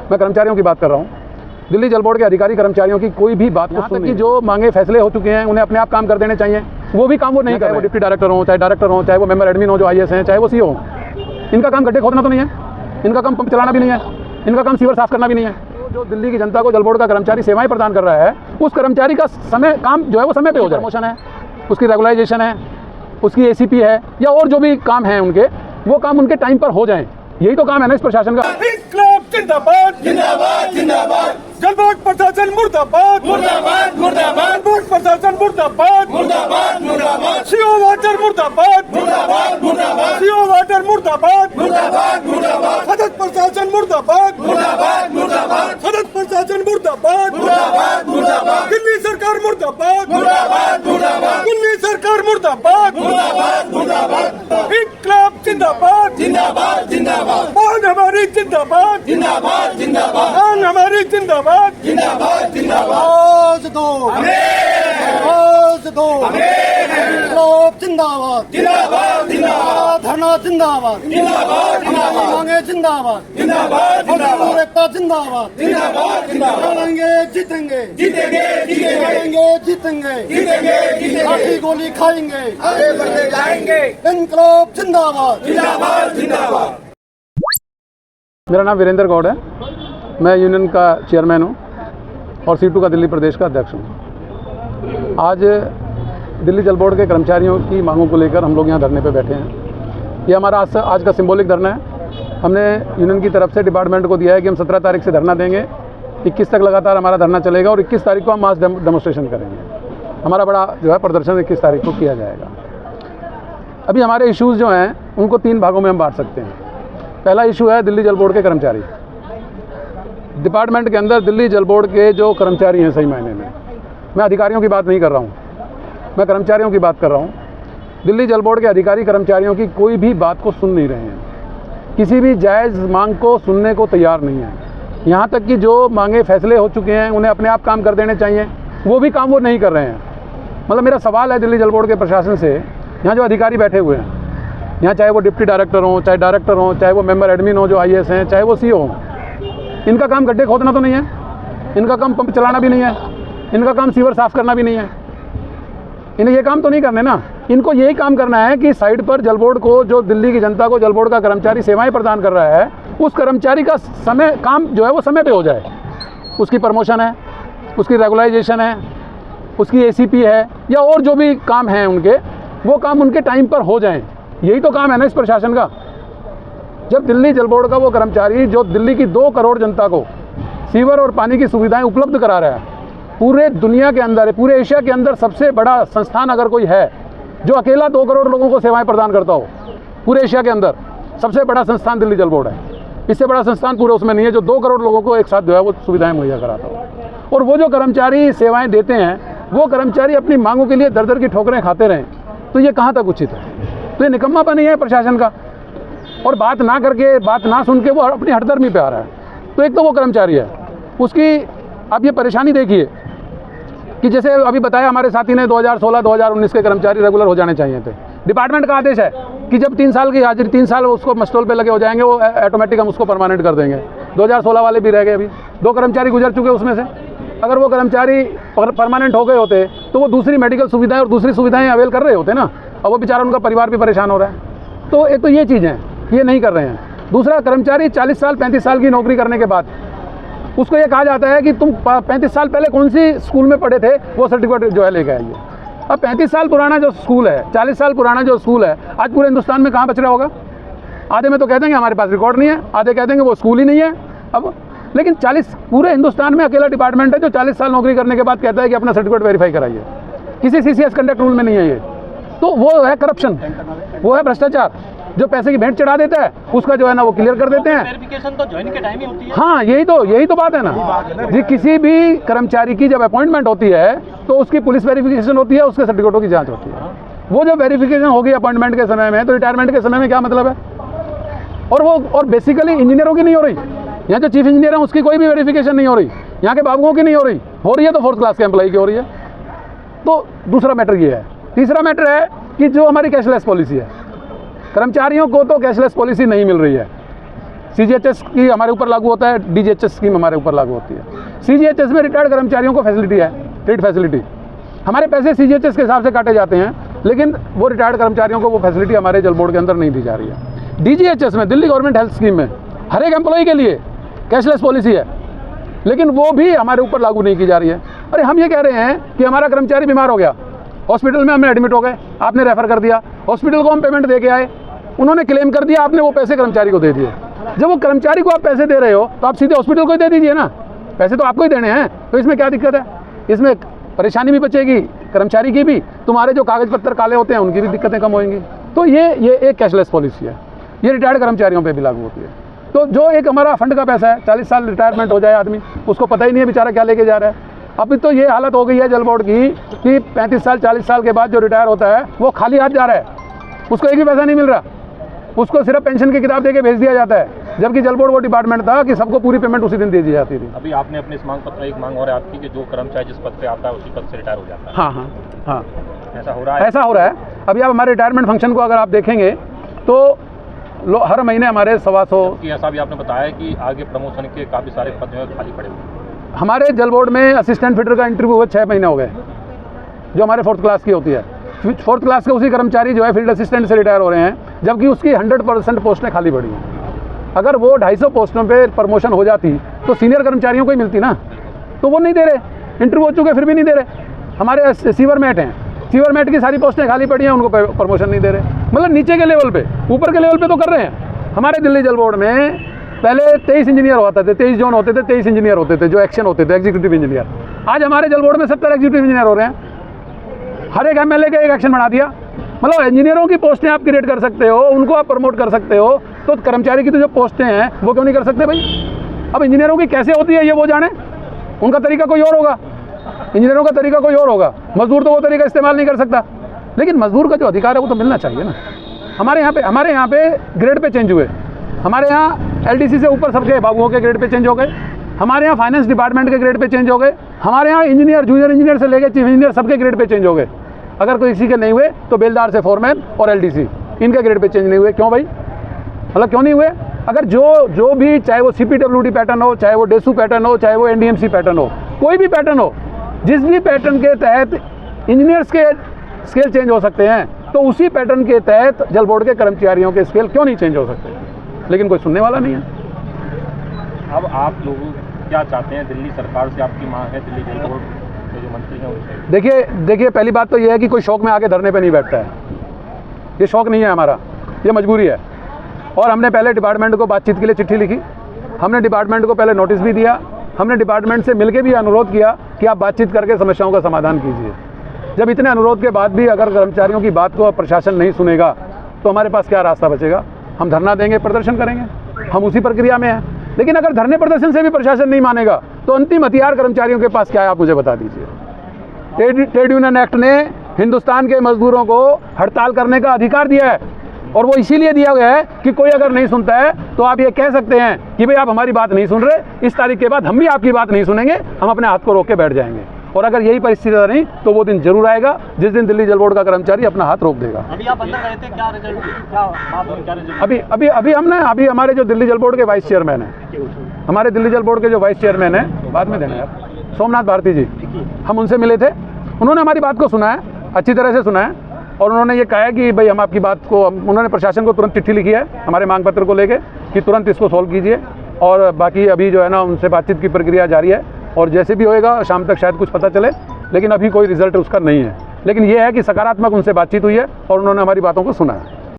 मैं कर्मचारियों की बात कर रहा हूँ। दिल्ली जल बोर्ड के अधिकारी कर्मचारियों की कोई भी बात को सुन, जो मांगे फैसले हो चुके हैं उन्हें अपने आप काम कर देने चाहिए, वो भी काम वो नहीं कर रहे। वो डिप्टी डायरेक्टर हो, चाहे डायरेक्टर हो, चाहे वो मेंबर एडमिन हो जो IAS हैं, चाहे वो CO हो, इनका काम गड्ढे खोदना तो नहीं है, इनका काम पंप चलाना भी नहीं है, इनका काम सीवर साफ करना भी नहीं है। जो दिल्ली की जनता को जल बोर्ड का कर्मचारी सेवाएं प्रदान कर रहा है, उस कर्मचारी का समय काम जो है वो समय पे हो जाए। प्रमोशन है, उसकी रेगुलाइजेशन है, उसकी ACP है, या और जो भी काम है उनके, वो काम उनके टाइम पर हो जाएं। यही तो काम है ना इस प्रशासन का। इंकलाब जिंदाबाद जिंदाबाद जिंदाबाद, जल बोर्ड प्रशासन मुर्दाबाद मुर्दाबाद मुर्दाबाद, जल बोर्ड प्रशासन मुर्दाबाद मुर्दाबाद मुर्दाबाद, CO वाटर मुर्दाबाद मुर्दाबाद मुर्दाबाद, CO वाटर मुर्दाबाद मुर्दाबाद मुर्दाबाद, सदन प्रशासन मुर्दाबाद मुर्दाबाद मुर्दाबाद, सदन प्रशासन मुर्दाबाद मुर्दाबाद मुर्दाबाद, दिल्ली सरकार मुर्दाबाद मुर्दाबाद मुर्दाबाद, दिल्ली सरकार मुर्दाबाद मुर्दाबाद मुर्दाबाद, इंकलाब जिंदाबाद जिंदाबाद जिंदाबाद, मान हमारी जिंदाबाद जिंदाबाद जिंदाबाद, मान हमारी जिंदाबाद जिंदाबाद जिंदाबाद, आवाज दो आवाज दो, इंकलाब जिंदाबाद जिंदाबाद जिंदाबाद, धरना जिंदाबाद जिंदाबाद जिंदाबाद, मांगे जिंदाबाद जिंदाबाद जिंदाबाद, एकता जिंदाबाद जिंदाबाद जिंदाबाद, लड़ेंगे जीतेंगे जीतेंगे जीतेंगे, लड़ेंगे जीतेंगे जीतेंगे जीतेंगे, लाठी गोली खाएंगे आगे बढ़ते जाएंगे, इंकलाब जिंदाबाद जिंदाबाद जिंदाबाद। मेरा नाम वीरेंद्र गौड़ है, मैं यूनियन का चेयरमैन हूँ और C2 का दिल्ली प्रदेश का अध्यक्ष हूँ। आज दिल्ली जल बोर्ड के कर्मचारियों की मांगों को लेकर हम लोग यहाँ धरने पे बैठे हैं। ये हमारा आज का सिंबॉलिक धरना है। हमने यूनियन की तरफ से डिपार्टमेंट को दिया है कि हम 17 तारीख से धरना देंगे, 21 तक लगातार हमारा धरना चलेगा और 21 तारीख को हम मास डेमोस्ट्रेशन करेंगे। हमारा बड़ा जो है प्रदर्शन 21 तारीख को किया जाएगा। अभी हमारे इश्यूज़ जो हैं उनको 3 भागों में हम बांट सकते हैं। पहला इशू है दिल्ली जल बोर्ड के कर्मचारी। डिपार्टमेंट के अंदर दिल्ली जल बोर्ड के जो कर्मचारी हैं, सही मायने में, मैं अधिकारियों की बात नहीं कर रहा हूँ, मैं कर्मचारियों की बात कर रहा हूँ। दिल्ली जल बोर्ड के अधिकारी कर्मचारियों की कोई भी बात को सुन नहीं रहे हैं, किसी भी जायज़ मांग को सुनने को तैयार नहीं है। यहाँ तक कि जो मांगे फैसले हो चुके हैं उन्हें अपने आप काम कर देने चाहिए, वो भी काम वो नहीं कर रहे हैं। मतलब मेरा सवाल है दिल्ली जल बोर्ड के प्रशासन से, यहाँ जो अधिकारी बैठे हुए हैं, यहाँ चाहे वो डिप्टी डायरेक्टर हो, चाहे डायरेक्टर हो, चाहे वो मेंबर एडमिन हो जो IAS हैं, चाहे वो CO हो, इनका काम गड्ढे खोदना तो नहीं है, इनका काम पंप चलाना भी नहीं है, इनका काम सीवर साफ करना भी नहीं है। इन्हें ये काम तो नहीं करने ना, इनको यही काम करना है कि साइड पर जल बोर्ड को, जो दिल्ली की जनता को जल बोर्ड का कर्मचारी सेवाएं प्रदान कर रहा है, उस कर्मचारी का समय काम जो है वो समय पे हो जाए। उसकी प्रमोशन है, उसकी रेगुलाइजेशन है, उसकी ACP है, या और जो भी काम हैं उनके, वो काम उनके टाइम पर हो जाएँ। यही तो काम है ना इस प्रशासन का। जब दिल्ली जल बोर्ड का वो कर्मचारी जो दिल्ली की 2 करोड़ जनता को सीवर और पानी की सुविधाएं उपलब्ध करा रहा है, पूरे दुनिया के अंदर, पूरे एशिया के अंदर सबसे बड़ा संस्थान अगर कोई है जो अकेला 2 करोड़ लोगों को सेवाएं प्रदान करता हो, पूरे एशिया के अंदर सबसे बड़ा संस्थान दिल्ली जल बोर्ड है। इससे बड़ा संस्थान पूरे उसमें नहीं है जो 2 करोड़ लोगों को एक साथ जो है वो सुविधाएं मुहैया कराता हो। और वो जो कर्मचारी सेवाएँ देते हैं, वो कर्मचारी अपनी मांगों के लिए दर दर की ठोकरें खाते रहें, तो ये कहाँ तक उचित है? तो ये निकम्मापन नहीं है प्रशासन का। और बात ना करके, बात ना सुन के वो अपनी हठधर्मी पे आ रहा है। तो एक तो वो कर्मचारी है, उसकी आप ये परेशानी देखिए कि जैसे अभी बताया हमारे साथी ने 2016-2019 के कर्मचारी रेगुलर हो जाने चाहिए थे। डिपार्टमेंट का आदेश है कि जब 3 साल की हाजिरी, 3 साल उसको मस्टोल पे लगे हो जाएंगे, वो ऑटोमेटिक हम उसको परमानेंट कर देंगे। 2016 वाले भी रह गए, अभी 2 कर्मचारी गुजर चुके उसमें से। अगर वो कर्मचारी परमानेंट हो गए होते तो वो दूसरी मेडिकल सुविधाएं और दूसरी सुविधाएं अवेल कर रहे होते ना, और वो बेचारा, उनका परिवार भी परेशान हो रहा है। तो एक तो ये चीज़ है, ये नहीं कर रहे हैं। दूसरा, कर्मचारी 40 साल 35 साल की नौकरी करने के बाद उसको ये कहा जाता है कि तुम 35 साल पहले कौन सी स्कूल में पढ़े थे, वो सर्टिफिकेट जो है लेके आइए। अब 35 साल पुराना जो स्कूल है, 40 साल पुराना जो स्कूल है, आज पूरे हिंदुस्तान में कहाँ बच रहा होगा? आधे में तो कह देंगे हमारे पास रिकॉर्ड नहीं है, आधे कह देंगे वो स्कूल ही नहीं है। अब लेकिन 40 पूरे हिंदुस्तान में अकेला डिपार्टमेंट है जो 40 साल नौकरी करने के बाद कहता है कि अपना सर्टिफिकेट वेरीफाई कराइए। किसी CCS कंडक्ट रूल में नहीं है ये। तो वो है करप्शन, वो है भ्रष्टाचार। जो पैसे की भेंट चढ़ा देता है उसका जो है ना वो क्लियर कर देते हैं। वेरिफिकेशन तो ज्वाइन के टाइम ही होती है। हाँ, यही तो बात है ना जी। किसी भी कर्मचारी की जब अपॉइंटमेंट होती है तो उसकी पुलिस वेरिफिकेशन होती है, उसके सर्टिफिकेटों की जांच होती है। वो जब वेरिफिकेशन होगी अपॉइंटमेंट के समय में, तो रिटायरमेंट के समय में क्या मतलब है? और बेसिकली इंजीनियरों की नहीं हो रही। यहाँ जो चीफ इंजीनियर है उसकी कोई भी वेरिफिकेशन नहीं हो रही, यहाँ के बाबुओं की नहीं हो रही है तो 4th क्लास के एम्प्लॉई की हो रही है। तो दूसरा मैटर ये है। तीसरा मैटर है कि जो हमारी कैशलेस पॉलिसी है, कर्मचारियों को तो कैशलेस पॉलिसी नहीं मिल रही है। CGHS की हमारे ऊपर लागू होता है, DGHS स्कीम हमारे ऊपर लागू होती है। CGHS में रिटायर्ड कर्मचारियों को फैसिलिटी है, ट्रीट फैसिलिटी। हमारे पैसे CGHS के हिसाब से काटे जाते हैं, लेकिन वो रिटायर्ड कर्मचारियों को वो फैसिलिटी हमारे जल बोर्ड के अंदर नहीं दी जा रही है। DGHS में, दिल्ली गवर्नमेंट हेल्थ स्कीम में, हर एक एम्प्लॉई के लिए कैशलेस पॉलिसी है, लेकिन वो भी हमारे ऊपर लागू नहीं की जा रही है। अरे हम ये कह रहे हैं कि हमारा कर्मचारी बीमार हो गया, हॉस्पिटल में हमें एडमिट हो गए, आपने रेफ़र कर दिया, हॉस्पिटल को हम पेमेंट दे के आए, उन्होंने क्लेम कर दिया, आपने वो पैसे कर्मचारी को दे दिए। जब वो कर्मचारी को आप पैसे दे रहे हो तो आप सीधे हॉस्पिटल को ही दे दीजिए ना, पैसे तो आपको ही देने हैं। तो इसमें क्या दिक्कत है? इसमें परेशानी भी बचेगी कर्मचारी की भी, तुम्हारे जो कागज़ पत्तर काले होते हैं उनकी भी दिक्कतें कम होंगी। तो ये एक कैशलेस पॉलिसी है, ये रिटायर्ड कर्मचारियों पे भी लागू होती है। तो जो एक हमारा फंड का पैसा है, 40 साल रिटायरमेंट हो जाए आदमी, उसको पता ही नहीं है बेचारा क्या लेके जा रहा है। अभी तो ये हालत हो गई है जल बोर्ड की कि 35 साल 40 साल के बाद जो रिटायर होता है वो खाली हाथ जा रहा है, उसको एक भी पैसा नहीं मिल रहा, उसको सिर्फ पेंशन की किताब देके भेज दिया जाता है। जबकि जल बोर्ड वो डिपार्टमेंट था कि सबको पूरी पेमेंट उसी दिन दे दी जाती थी। अभी आपने अपने इस मांग पत्र एक मांग और है आपकी कि जो कर्मचारी जिस पद पे आता है उसी पद से रिटायर हो जाता है। हाँ, ऐसा हो रहा है? ऐसा हो रहा है। अभी आप हमारे रिटायरमेंट फंक्शन को अगर आप देखेंगे तो हर महीने हमारे 125 ऐसा भी आपने बताया कि आगे प्रमोशन के काफ़ी सारे पद जो है खाली पड़े हुए हैं। हमारे जल बोर्ड में असिस्टेंट फिटर का इंटरव्यू हुआ 6 महीने हो गए, जो हमारे 4th क्लास की होती है। 4th क्लास के उसी कर्मचारी जो है फील्ड असिस्टेंट से रिटायर हो रहे हैं, जबकि उसकी 100% पोस्टें खाली पड़ी हैं। अगर वो 250 पोस्टों पे प्रमोशन हो जाती तो सीनियर कर्मचारियों को ही मिलती ना, तो वो नहीं दे रहे, इंटरव्यू हो चुके फिर भी नहीं दे रहे। हमारे सीवर मेट हैं, सीवर मेट की सारी पोस्टें खाली पड़ी हैं, उनको प्रमोशन नहीं दे रहे। मतलब नीचे के लेवल पे, ऊपर के लेवल पे तो कर रहे हैं। हमारे दिल्ली जल बोर्ड में पहले 23 इंजीनियर होते थे, 23 जोन होते थे, 23 इंजीनियर होते थे जो एक्शन होते थे, एग्जीक्यूटिव इंजीनियर। आज हमारे जल बोर्ड में 70 एग्जीक्यूटिव इंजीनियर हो रहे हैं। हर एक MLA का एक एक्शन बना दिया। मतलब इंजीनियरों की पोस्टें आप क्रिएट कर सकते हो, उनको आप प्रमोट कर सकते हो, तो कर्मचारी की तो जो पोस्टें हैं वो क्यों नहीं कर सकते भाई? अब इंजीनियरों की कैसे होती है ये वो जाने, उनका तरीका कोई और होगा, इंजीनियरों का तरीका कोई और होगा। मजदूर तो वो तरीका इस्तेमाल नहीं कर सकता, लेकिन मजदूर का जो अधिकार है वो तो मिलना चाहिए ना। हमारे यहाँ पे ग्रेड पे चेंज हुए, हमारे यहाँ LDC से ऊपर सबके बाबुओं के ग्रेड पे चेंज हो गए, हमारे यहाँ फाइनेंस डिपार्टमेंट के ग्रेड पे चेंज हो गए, हमारे यहाँ इंजीनियर, जूनियर इंजीनियर से लेकर चीफ इंजीनियर सबके ग्रेड पे चेंज हो गए। अगर कोई किसी के नहीं हुए तो बेलदार से फोरमैन और LDC इनके ग्रेड पे चेंज नहीं हुए। क्यों भाई? मतलब क्यों नहीं हुए? अगर जो भी, चाहे वो CPWD पैटर्न हो, चाहे वो डेसू पैटर्न हो, चाहे वो NDMC पैटर्न हो, कोई भी पैटर्न हो, जिस भी पैटर्न के तहत इंजीनियर्स के स्केल चेंज हो सकते हैं, तो उसी पैटर्न के तहत जल बोर्ड के कर्मचारियों के स्केल क्यों नहीं चेंज हो सकते? लेकिन कोई सुनने वाला नहीं है। अब आप लोग क्या चाहते हैं? दिल्ली सरकार से आपकी मांग है, दिल्ली जल बोर्ड के जो मंत्री हैं उनसे? देखिए पहली बात तो ये है कि कोई शौक में आके धरने पे नहीं बैठता है, ये शौक नहीं है हमारा, ये मजबूरी है। और हमने पहले डिपार्टमेंट को बातचीत के लिए चिट्ठी लिखी, हमने डिपार्टमेंट को पहले नोटिस भी दिया, हमने डिपार्टमेंट से मिलकर भी अनुरोध किया कि आप बातचीत करके समस्याओं का समाधान कीजिए। जब इतने अनुरोध के बाद भी अगर कर्मचारियों की बात को प्रशासन नहीं सुनेगा तो हमारे पास क्या रास्ता बचेगा? हम धरना देंगे, प्रदर्शन करेंगे, हम उसी प्रक्रिया में हैं। लेकिन अगर धरने प्रदर्शन से भी प्रशासन नहीं मानेगा तो अंतिम हथियार कर्मचारियों के पास क्या है, आप मुझे बता दीजिए। ट्रेड यूनियन एक्ट ने हिंदुस्तान के मजदूरों को हड़ताल करने का अधिकार दिया है, और वो इसीलिए दिया गया है कि कोई अगर नहीं सुनता है तो आप ये कह सकते हैं कि भाई आप हमारी बात नहीं सुन रहे, इस तारीख के बाद हम भी आपकी बात नहीं सुनेंगे, हम अपने हाथ को रोक के बैठ जाएंगे। और अगर यही परिस्थिति नहीं तो वो दिन जरूर आएगा जिस दिन दिल्ली जल बोर्ड का कर्मचारी अपना हाथ रोक देगा। अभी आप अंदर गए थे, क्या रिजल्ट, क्या अभी अभी हमने अभी हमारे जो दिल्ली जल बोर्ड के वाइस चेयरमैन हैं, हमारे दिल्ली जल बोर्ड के जो वाइस चेयरमैन हैं, बाद में देना यार, सोमनाथ भारती जी, हम उनसे मिले थे। उन्होंने हमारी बात को सुना है, अच्छी तरह से सुना है, और उन्होंने ये कहा है कि भाई हम आपकी बात को, उन्होंने प्रशासन को तुरंत चिट्ठी लिखी है हमारे मांग पत्र को लेके कि तुरंत इसको सॉल्व कीजिए। और बाकी अभी जो है ना उनसे बातचीत की प्रक्रिया जारी है, और जैसे भी होएगा शाम तक शायद कुछ पता चले, लेकिन अभी कोई रिजल्ट उसका नहीं है। लेकिन ये है कि सकारात्मक उनसे बातचीत हुई है और उन्होंने हमारी बातों को सुना है।